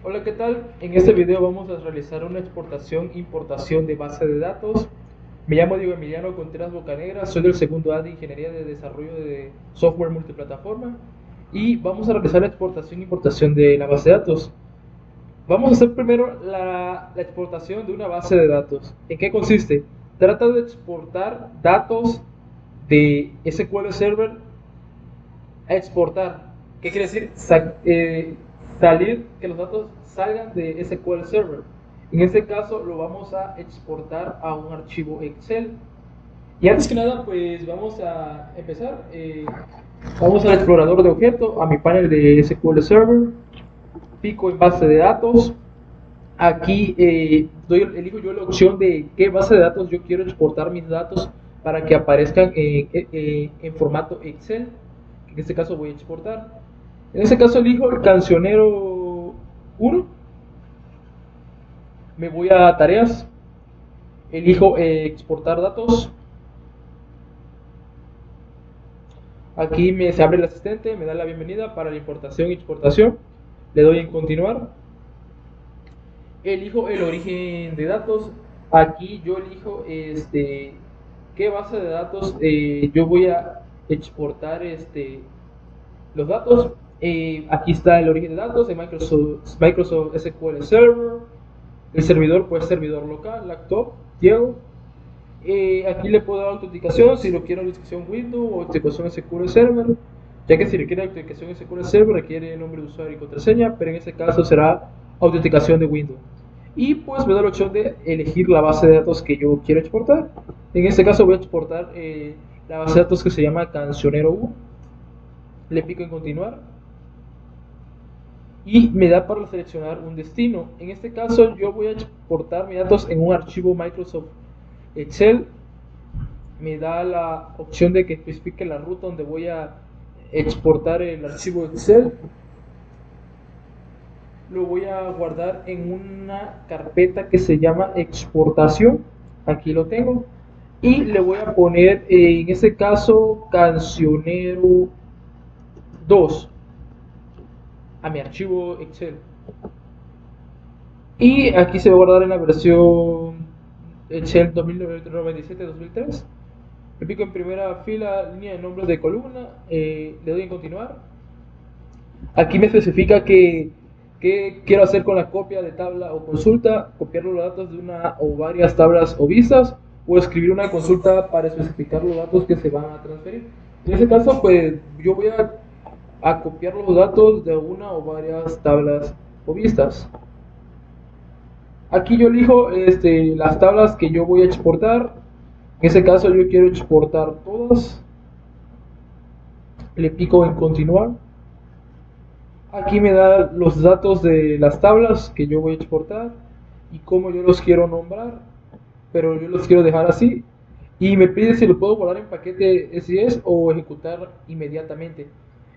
Hola, ¿qué tal? En este video vamos a realizar una exportación e importación de base de datos. Me llamo Diego Emiliano Contreras Bocanegra, soy del segundo A de Ingeniería de Desarrollo de Software Multiplataforma y vamos a realizar la exportación e importación de la base de datos. Vamos a hacer primero la exportación de una base de datos. ¿En qué consiste? Trata de exportar datos de SQL Server a exportar. ¿Qué quiere decir? Salir, que los datos salgan de SQL Server. En este caso lo vamos a exportar a un archivo Excel. Y antes que nada, pues vamos a empezar. Vamos al explorador de objeto, a mi panel de SQL Server, pico en base de datos. Aquí elijo yo la opción de qué base de datos yo quiero exportar mis datos para que aparezcan en formato Excel. En este caso voy a exportar. En este caso elijo el cancionero 1. Me voy a tareas. Elijo exportar datos. Aquí se abre el asistente, me da la bienvenida para la importación y exportación. Le doy en continuar. Elijo el origen de datos. Aquí yo elijo qué base de datos yo voy a exportar los datos. Aquí está el origen de datos de Microsoft SQL Server. El servidor, pues servidor local, laptop, Diego. Aquí le puedo dar autenticación si lo quiero autenticación Windows o autenticación SQL Server, ya que si requiere autenticación SQL Server requiere nombre de usuario y contraseña, pero en este caso será autenticación de Windows. Y pues me da la opción de elegir la base de datos que yo quiero exportar. En este caso voy a exportar la base de datos que se llama Cancionero 1. Le pico en continuar y me da para seleccionar un destino. En este caso yo voy a exportar mis datos en un archivo Microsoft Excel. Me da la opción de que especifique la ruta donde voy a exportar el archivo Excel. Lo voy a guardar en una carpeta que se llama exportación. Aquí lo tengo. Y le voy a poner, en este caso, cancionero 2 a mi archivo Excel. Y aquí se va a guardar en la versión Excel 2097-2003. Le pico en primera fila, línea de nombres de columna, le doy en continuar. Aquí me especifica que quiero hacer con la copia de tabla o consulta, copiar los datos de una o varias tablas o vistas, o escribir una consulta para especificar los datos que se van a transferir. En este caso, pues yo voy a copiar los datos de una o varias tablas o vistas. Aquí yo elijo las tablas que yo voy a exportar. En este caso yo quiero exportar todas. Le pico en continuar. Aquí me da los datos de las tablas que yo voy a exportar y cómo yo los quiero nombrar, pero yo los quiero dejar así. Y me pide si lo puedo guardar en paquete SIS o ejecutar inmediatamente.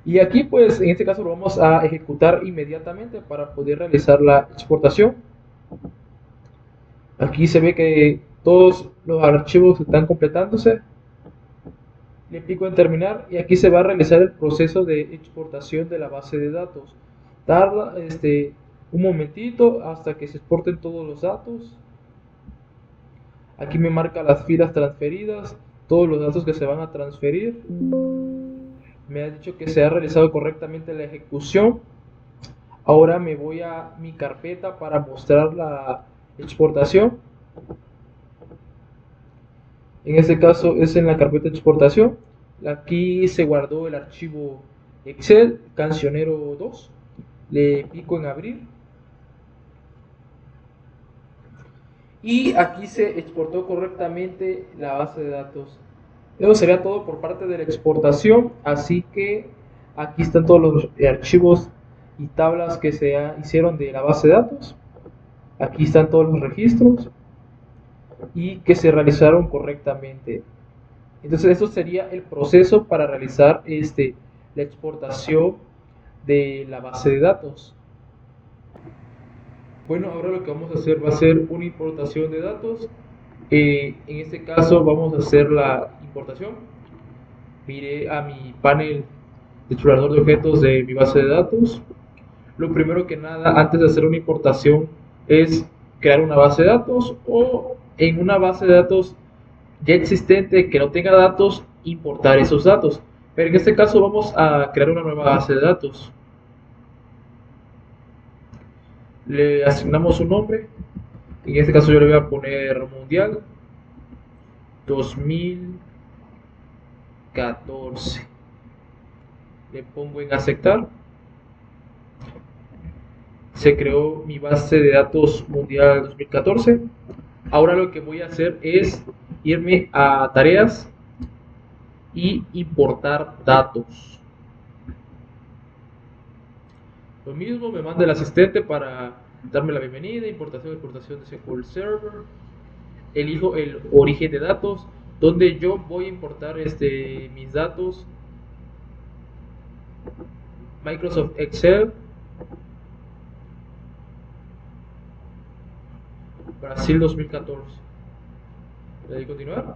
Y aquí pues en este caso lo vamos a ejecutar inmediatamente para poder realizar la exportación. Aquí se ve que todos los archivos están completándose. Le pico en terminar y aquí se va a realizar el proceso de exportación de la base de datos. Tarda un momentito hasta que se exporten todos los datos. Aquí me marca las filas transferidas, todos los datos que se van a transferir. Me ha dicho que se ha realizado correctamente la ejecución. Ahora me voy a mi carpeta para mostrar la exportación. En este caso es en la carpeta de exportación. Aquí se guardó el archivo Excel cancionero 2. Le pico en abrir. Y aquí se exportó correctamente la base de datos. Eso sería todo por parte de la exportación. Así que aquí están todos los archivos y tablas que se hicieron de la base de datos. Aquí están todos los registros y que se realizaron correctamente. Entonces eso sería el proceso para realizar la exportación de la base de datos. Bueno, ahora lo que vamos a hacer va a ser una importación de datos. En este caso vamos a hacer la importación. Iré a mi panel de explorador de objetos de mi base de datos. lo primero que nada, antes de hacer una importación, es crear una base de datos, o en una base de datos ya existente que no tenga datos, importar esos datos. Pero en este caso vamos a crear una nueva base de datos. Le asignamos un nombre. En este caso yo le voy a poner Mundial 2014. Le pongo en aceptar. Se creó mi base de datos Mundial 2014. Ahora lo que voy a hacer es irme a tareas y importar datos. Lo mismo, me manda el asistente para darme la bienvenida, importación de SQL Server. Elijo el origen de datos, donde yo voy a importar mis datos. Microsoft Excel, Brasil 2014. Le doy continuar.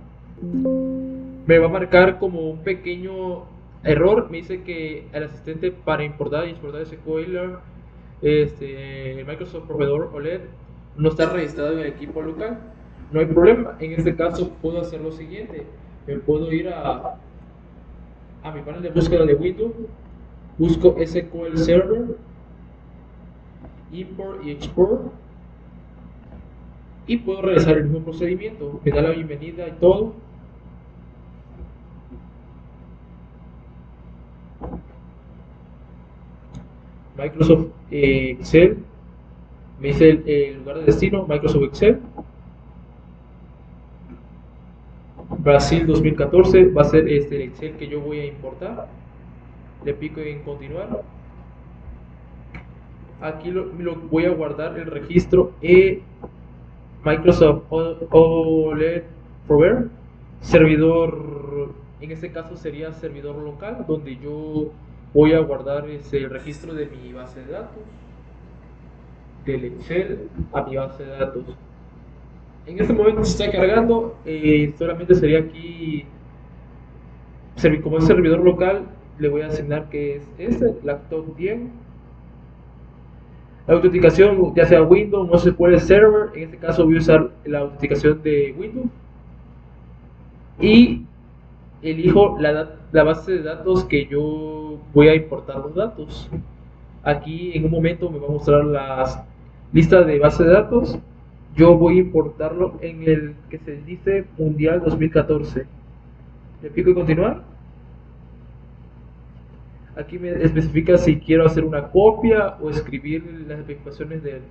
Me va a marcar como un pequeño error. Me dice que el asistente para importar y exportar SQL, el Microsoft Proveedor OLED, no está registrado en el equipo local. No hay problema. En este caso puedo hacer lo siguiente. Me puedo ir a mi panel de búsqueda de Windows, busco SQL Server, import y export, y puedo realizar el mismo procedimiento. Me da la bienvenida y todo. Microsoft Excel, me dice el lugar de destino, Microsoft Excel. Brasil 2014 va a ser el Excel que yo voy a importar. Le pico en continuar. Aquí lo voy a guardar el registro Microsoft OLED Provider, servidor, en este caso sería servidor local, donde yo voy a guardar el registro de mi base de datos, del Excel a mi base de datos. En este momento se está cargando, solamente sería aquí, como es servidor local, le voy a asignar que es laptop 10. La autenticación, ya sea Windows, no se puede server, en este caso voy a usar la autenticación de Windows. Y elijo la base de datos que yo voy a importar los datos. Aquí en un momento me va a mostrar la lista de base de datos. Yo voy a importarlo en el que se dice Mundial 2014. Le pico en continuar. Aquí me especifica si quiero hacer una copia o escribir las especificaciones de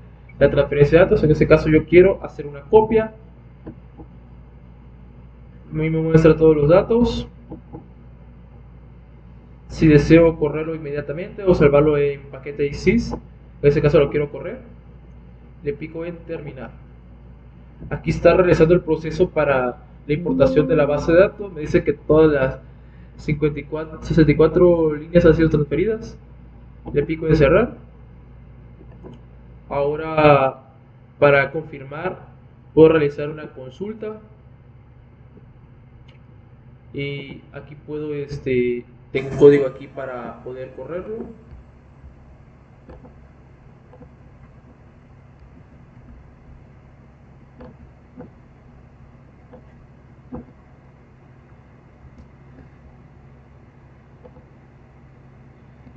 la transferencia de datos. En este caso yo quiero hacer una copia. A mí me muestra todos los datos. Si deseo correrlo inmediatamente o salvarlo en paquete ISIS, en este caso lo quiero correr, le pico en terminar. Aquí está realizando el proceso para la importación de la base de datos. Me dice que todas las 64 líneas han sido transferidas. Le pico en cerrar. Ahora, para confirmar, puedo realizar una consulta. Y aquí puedo, tengo un código aquí para poder correrlo.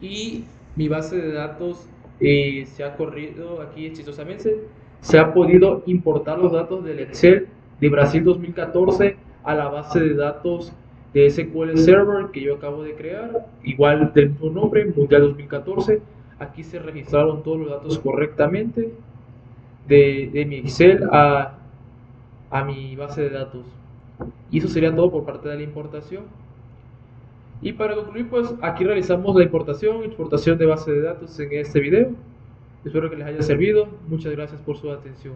Y mi base de datos se ha corrido aquí chistosamente. Se ha podido importar los datos del Excel de Brasil 2014 a la base de datos de SQL Server que yo acabo de crear, igual del mismo nombre, Mundial 2014. Aquí se registraron todos los datos correctamente de mi Excel a mi base de datos. Y eso sería todo por parte de la importación. Y para concluir, pues aquí realizamos la importación y exportación de base de datos en este video. Espero que les haya servido. Muchas gracias por su atención.